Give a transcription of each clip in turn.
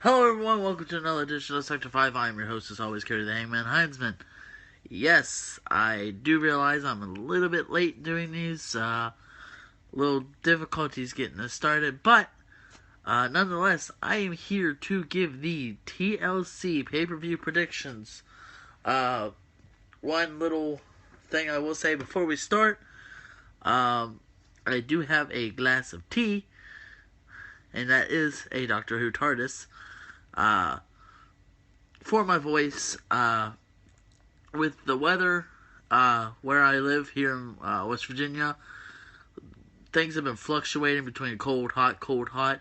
Hello everyone, welcome to another edition of Sector 5. I'm your host as always, Kerry the Hangman Heinzman. Yes, I do realize I'm a little bit late doing these, little difficulties getting this started, but nonetheless, I am here to give the TLC pay-per-view predictions. One little thing I will say before we start, I do have a glass of tea, and that is a Doctor Who TARDIS. For my voice, with the weather, where I live here in West Virginia, things have been fluctuating between cold, hot,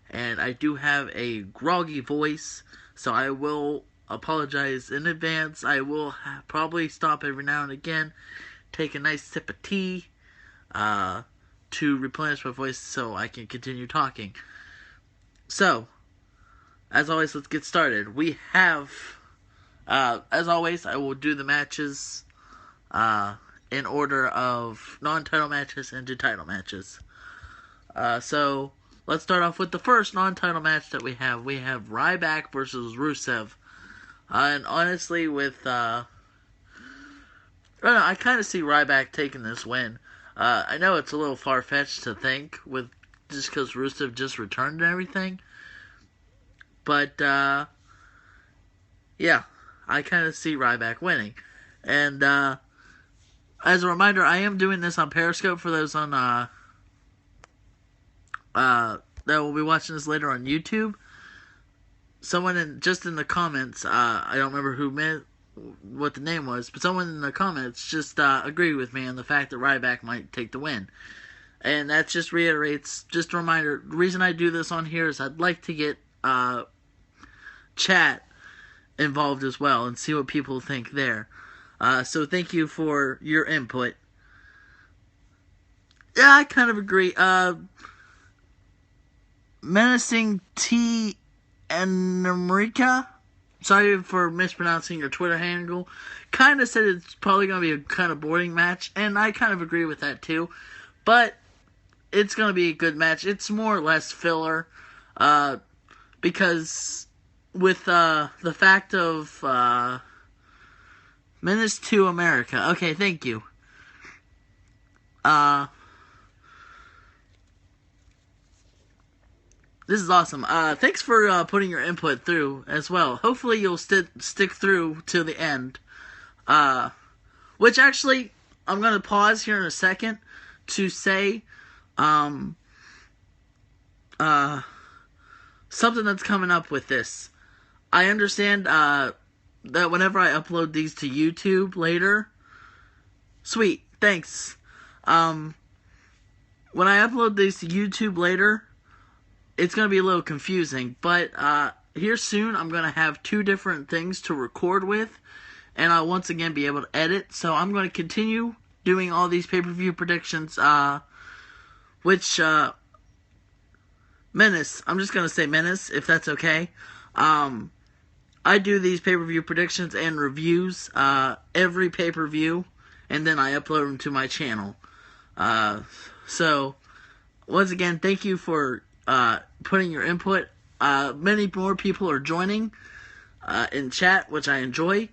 and I do have a groggy voice, so I will apologize in advance. I will probably stop every now and again, take a nice sip of tea, to replenish my voice so I can continue talking. So, as always, let's get started. We have, as always, I will do the matches in order of non-title matches into title matches. So, let's start off with the first non-title match that we have. We have Ryback versus Rusev. And honestly, I kind of see Ryback taking this win. I know it's a little far-fetched to think, with just because Rusev just returned and everything. But, yeah, I kind of see Ryback winning. And, as a reminder, I am doing this on Periscope for those on, that will be watching this later on YouTube. Someone in the comments, I don't remember what the name was, but someone in the comments just, agreed with me on the fact that Ryback might take the win. And that just reiterates, just a reminder, the reason I do this on here is I'd like to get, chat involved as well and see what people think there. So thank you for your input. Yeah, I kind of agree. Menacing T and America, sorry for mispronouncing your Twitter handle, kind of said it's probably going to be a kind of boring match, and I kind of agree with that too. But it's going to be a good match. It's more or less filler, because with the fact of Menace to America. Okay, thank you. This is awesome. Thanks for putting your input through as well. Hopefully you'll stick through to the end. Which actually, I'm going to pause here in a second to say something that's coming up with this. I understand that whenever I upload these to YouTube later, sweet, thanks. When I upload these to YouTube later, it's going to be a little confusing, but here soon I'm going to have two different things to record with, and I'll once again be able to edit, so I'm going to continue doing all these pay-per-view predictions, which, Menace, I'm just going to say Menace, if that's okay. I do these pay-per-view predictions and reviews every pay-per-view, and then I upload them to my channel. So, once again, thank you for putting your input. Many more people are joining in chat, which I enjoy.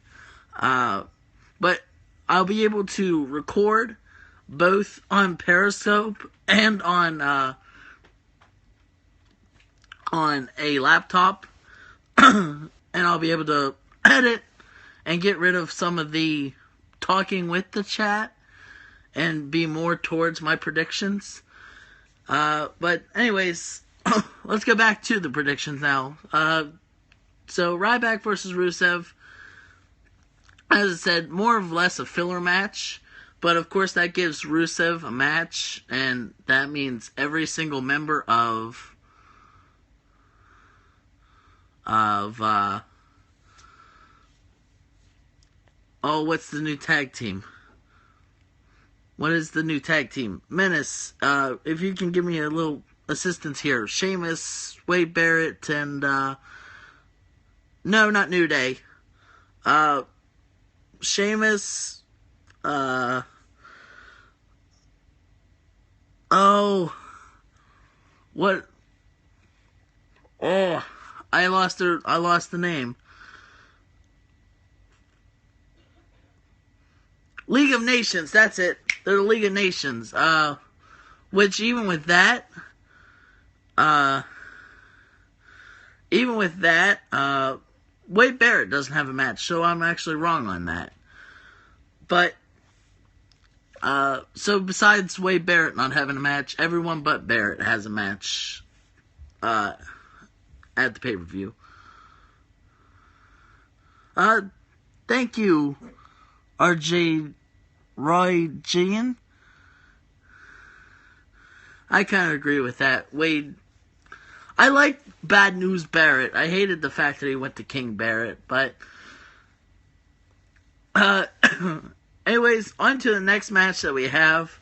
But I'll be able to record both on Periscope and on a laptop. And I'll be able to edit and get rid of some of the talking with the chat and be more towards my predictions. But anyways, let's go back to the predictions now. So Ryback versus Rusev, as I said, more or less a filler match, but of course that gives Rusev a match, and that means every single member of what's the new tag team? What is the new tag team? Menace, if you can give me a little assistance here. Sheamus, Wade Barrett, and, no, not New Day. Sheamus, I lost the name. League of Nations, that's it. They're the League of Nations. Which even with that, Wade Barrett doesn't have a match, so I'm actually wrong on that. But, so besides Wade Barrett not having a match, everyone but Barrett has a match, at the pay-per-view. Thank you, RJ Ryback. I kind of agree with that. Wade, I like Bad News Barrett. I hated the fact that he went to King Barrett, but anyways, on to the next match that we have.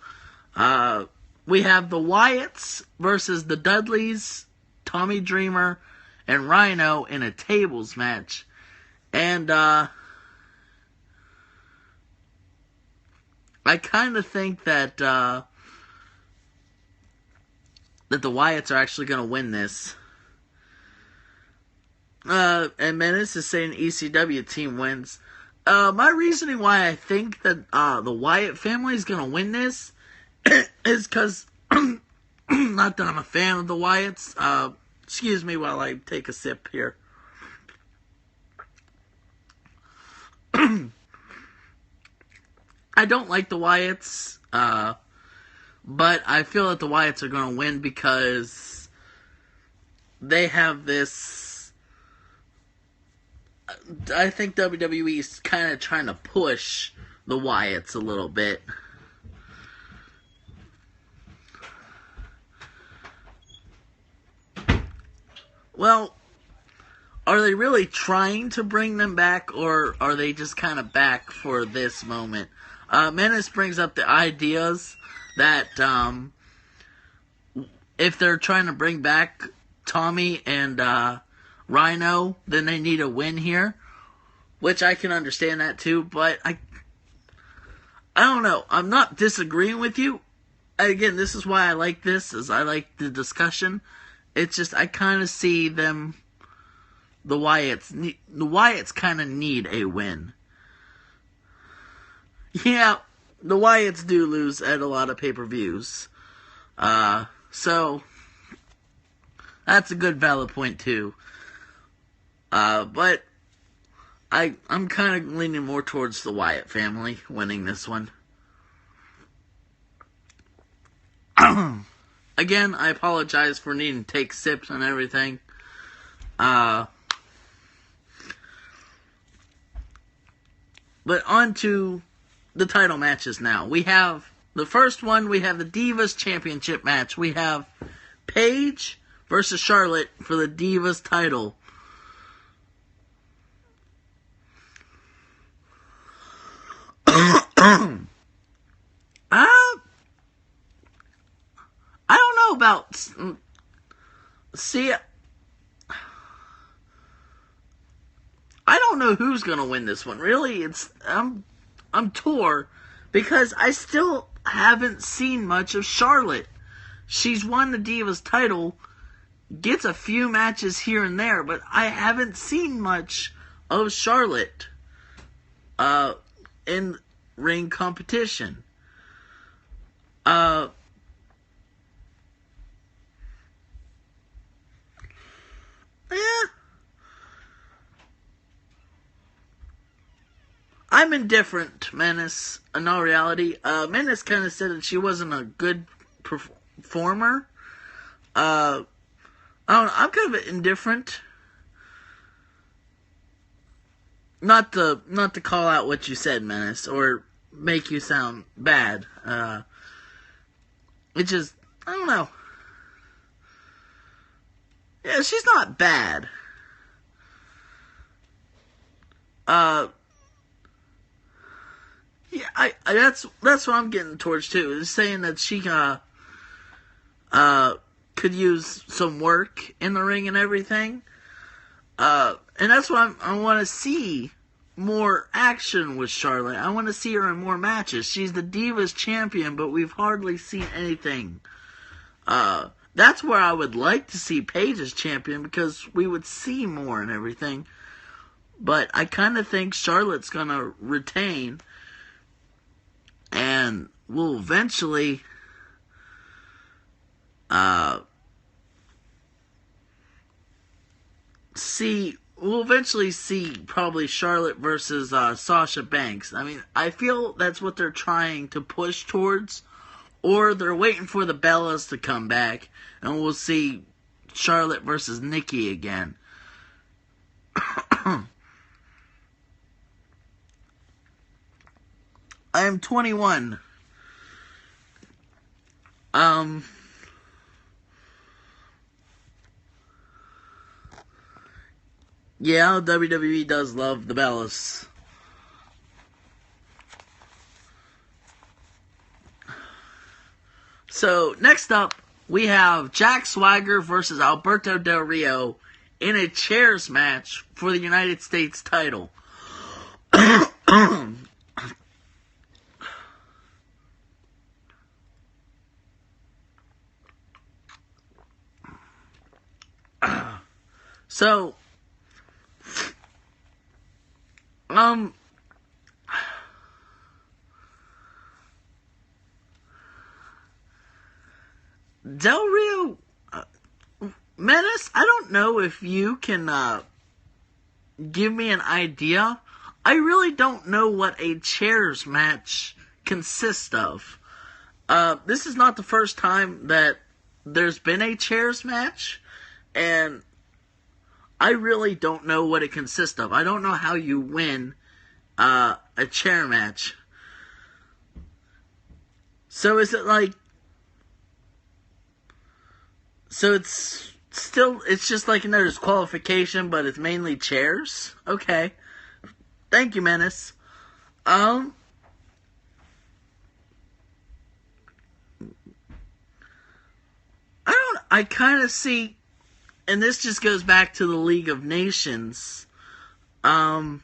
We have the Wyatts versus the Dudleys, Tommy Dreamer, and Rhyno in a tables match. And I kind of think that that the Wyatts are actually going to win this. And Menace is saying ECW team wins. My reasoning why I think that the Wyatt family is going to win this is because, not that I'm a fan of the Wyatts. Excuse me while I take a sip here. I don't like the Wyatts, but I feel that the Wyatts are going to win because they have this. I think WWE is kind of trying to push the Wyatts a little bit. Well, are they really trying to bring them back, or are they just kind of back for this moment? Menace brings up the ideas that if they're trying to bring back Tommy and Rhyno, then they need a win here, which I can understand that too, but I don't know. I'm not disagreeing with you. Again, this is why I like this, is I like the discussion. It's just I kind of see them, the Wyatts kind of need a win. Yeah, the Wyatts do lose at a lot of pay-per-views. So, that's a good valid point, too. But, I'm kind of leaning more towards the Wyatt family winning this one. Again, I apologize for needing to take sips and everything. But on to the title matches now. We have the first one, we have the Divas Championship match. We have Paige versus Charlotte for the Divas title. I don't know about... See, I don't know who's gonna win this one. Really, I'm torn because I still haven't seen much of Charlotte. She's won the Divas title, gets a few matches here and there, but I haven't seen much of Charlotte in ring competition. I'm indifferent, Menace. In all reality, Menace kind of said that she wasn't a good performer. I don't know, I'm kind of indifferent. Not to call out what you said, Menace, or make you sound bad. It just, I don't know. Yeah, she's not bad. Yeah, that's what I'm getting towards too. Is saying that she could use some work in the ring and everything. And that's what I want to see, more action with Charlotte. I want to see her in more matches. She's the Divas champion, but we've hardly seen anything that that's where I would like to see Paige as champion, because we would see more and everything. But I kind of think Charlotte's going to retain, and will eventually see probably Charlotte versus Sasha Banks. I mean, I feel that's what they're trying to push towards, or they're waiting for the Bellas to come back, and we'll see Charlotte versus Nikki again. I am 21. Yeah, WWE does love the Bellas. So, next up, we have Jack Swagger versus Alberto Del Rio in a chairs match for the United States title. So, Del Rio, Menace, I don't know if you can give me an idea. I really don't know what a chairs match consists of. This is not the first time that there's been a chairs match, and I really don't know what it consists of. I don't know how you win a chair match. So is it like... So it's just like another disqualification, but it's mainly chairs? Okay. Thank you, Menace. I kind of see... And this just goes back to the League of Nations. I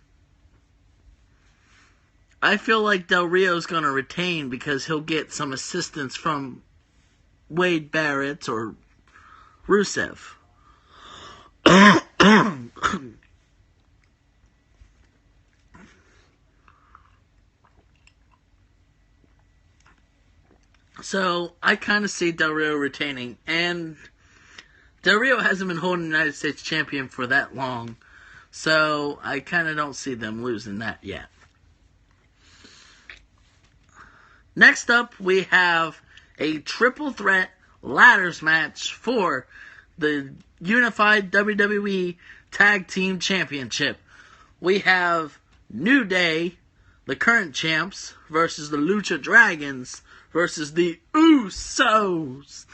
feel like Del Rio's going to retain because he'll get some assistance from Wade Barrett or Rusev. So, I kind of see Del Rio retaining. And Del Rio hasn't been holding the United States champion for that long, so I kind of don't see them losing that yet. Next up, we have a triple threat ladders match for the Unified WWE Tag Team Championship. We have New Day, the current champs, versus the Lucha Dragons, versus the Usos.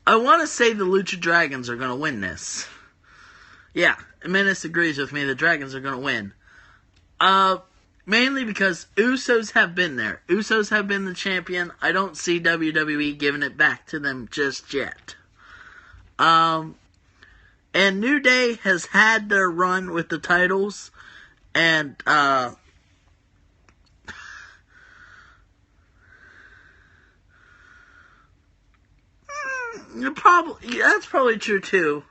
I want to say the Lucha Dragons are going to win this. Yeah, Menace agrees with me. The Dragons are going to win. Mainly because Usos have been there. Usos have been the champion. I don't see WWE giving it back to them just yet. And New Day has had their run with the titles. And, that's probably true too.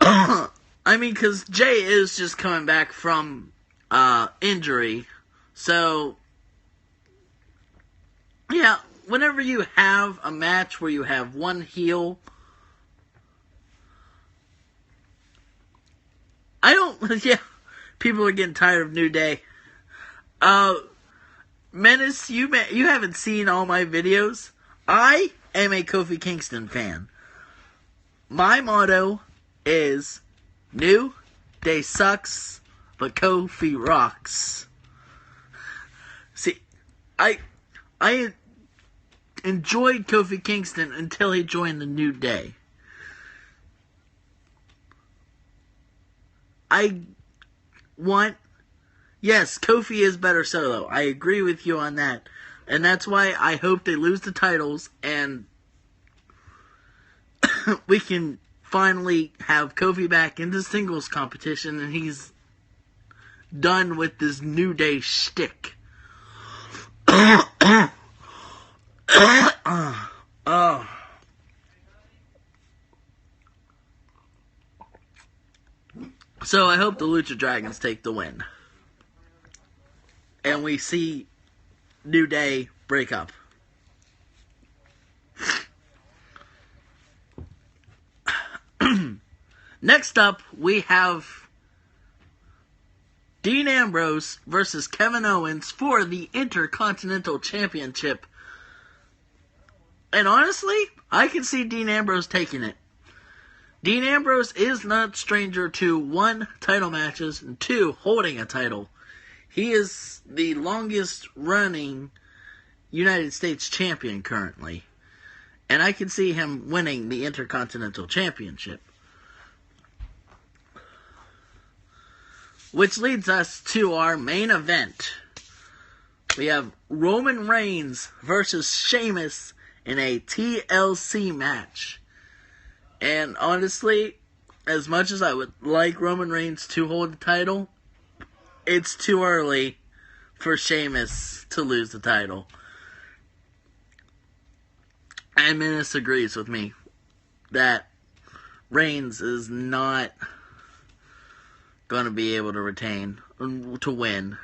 I mean, because Jay is just coming back from injury. So, yeah, whenever you have a match where you have one heel, yeah, people are getting tired of New Day. Menace, you haven't seen all my videos. I am a Kofi Kingston fan. My motto is, New Day sucks, but Kofi rocks. See, I enjoyed Kofi Kingston until he joined the New Day. Yes, Kofi is better solo. I agree with you on that. And that's why I hope they lose the titles and we can finally have Kofi back into singles competition and he's done with this New Day shtick. Oh. So I hope the Lucha Dragons take the win. And we see New Day break up. Next up, we have Dean Ambrose versus Kevin Owens for the Intercontinental Championship. And honestly, I can see Dean Ambrose taking it. Dean Ambrose is not stranger to 1, title matches, and 2, holding a title. He is the longest running United States champion currently. And I can see him winning the Intercontinental Championship. Which leads us to our main event. We have Roman Reigns versus Sheamus in a TLC match. And honestly, as much as I would like Roman Reigns to hold the title, it's too early for Sheamus to lose the title. And Menace agrees with me that Reigns is not going to be able to to win.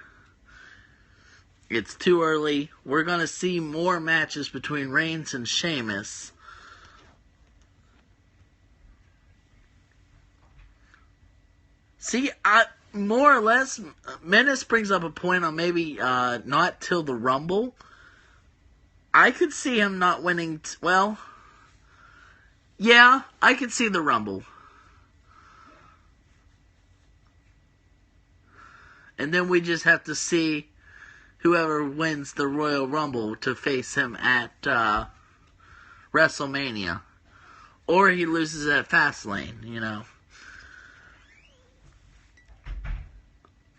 It's too early. We're going to see more matches between Reigns and Sheamus. See, more or less, Menace brings up a point on maybe not till the Rumble. I could see him not winning. Well, yeah, I could see the Rumble. And then we just have to see whoever wins the Royal Rumble to face him at WrestleMania. Or he loses at Fastlane, you know.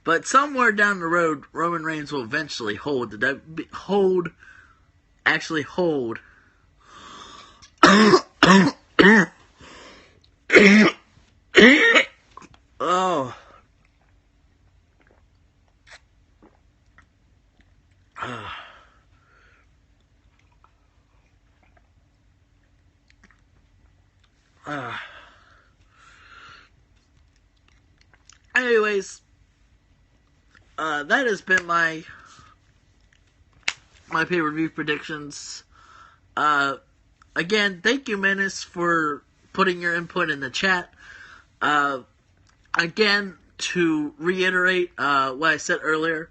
But somewhere down the road, Roman Reigns will eventually hold. Oh. Anyways, that has been my pay-per-view predictions. Again, thank you, Menace, for putting your input in the chat. Again, to reiterate what I said earlier,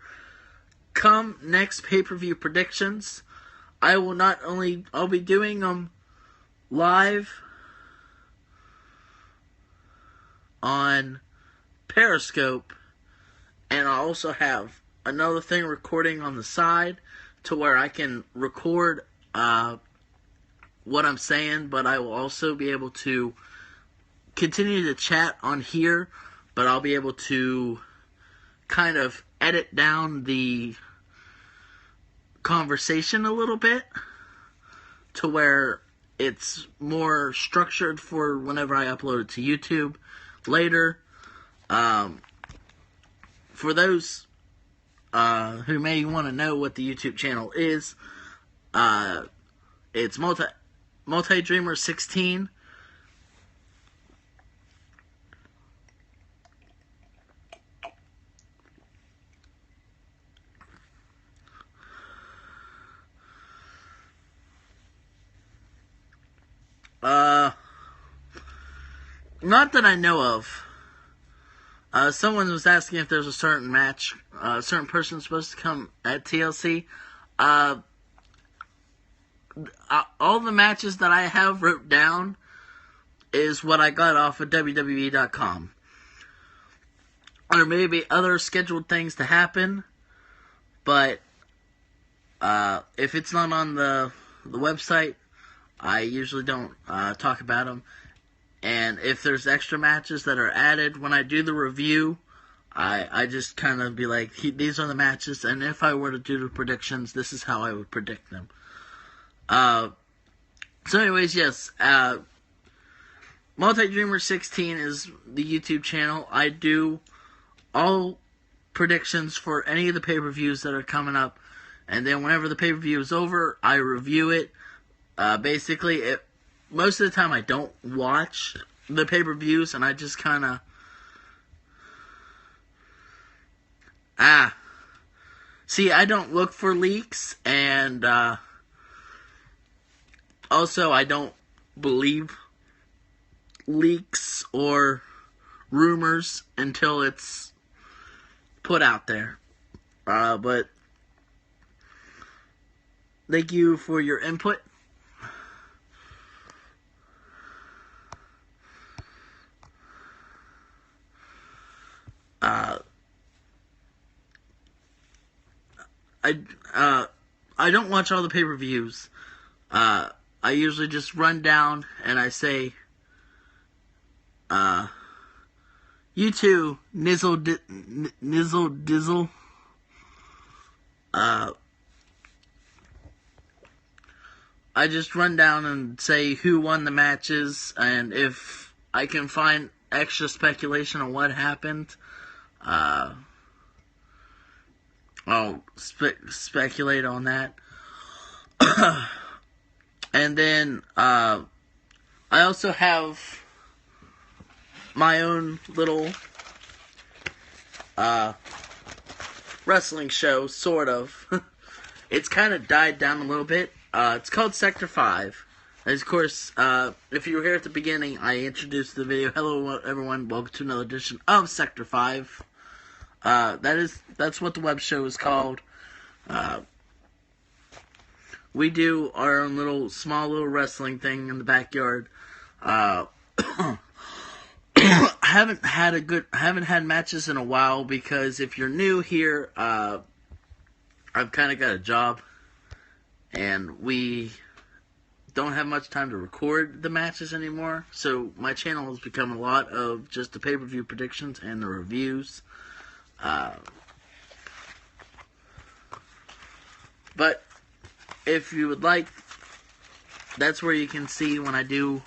come next pay-per-view predictions, I'll be doing them live on Periscope, and I also have another thing recording on the side to where I can record what I'm saying, but I will also be able to continue to chat on here, but I'll be able to kind of edit down the conversation a little bit to where it's more structured for whenever I upload it to YouTube later. For those who may want to know what the YouTube channel is, it's Multi-Dreamer 16. Not that I know of. Someone was asking if there's a certain match, a certain person supposed to come at TLC. All the matches that I have wrote down is what I got off of WWE.com. There may be other scheduled things to happen, but if it's not on the website, I usually don't talk about them. And if there's extra matches that are added when I do the review, I just kind of be like, these are the matches, and if I were to do the predictions, this is how I would predict them. So anyways, yes, Multi-Dreamer 16 is the YouTube channel. I do all predictions for any of the pay-per-views that are coming up And then whenever the pay-per-view is over, I review it. Basically, most of the time I don't watch the pay-per-views, and I just kind of... See, I don't look for leaks, and also I don't believe leaks or rumors until it's put out there. But thank you for your input. I don't watch all the pay-per-views. I usually just run down and I say, you two, nizzle dizzle. I just run down and say who won the matches, and if I can find extra speculation on what happened, I'll speculate on that. And then I also have my own little wrestling show, sort of. It's kind of died down a little bit. It's called Sector 5. As of course, if you were here at the beginning, I introduced the video. Hello, everyone. Welcome to another edition of Sector 5. That's what the web show is called. We do our own small little wrestling thing in the backyard. I haven't had matches in a while because if you're new here, I've kind of got a job, and we don't have much time to record the matches anymore. So my channel has become a lot of just the pay-per-view predictions and the reviews. But if you would like, that's where you can see when I do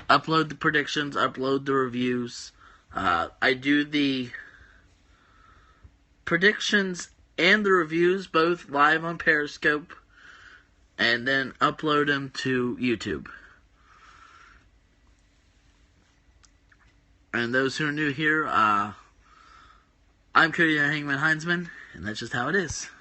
upload the predictions, upload the reviews. I do the predictions and the reviews both live on Periscope, and then upload them to YouTube. And those who are new here, I'm Cody Hangman Heinzman, and that's just how it is.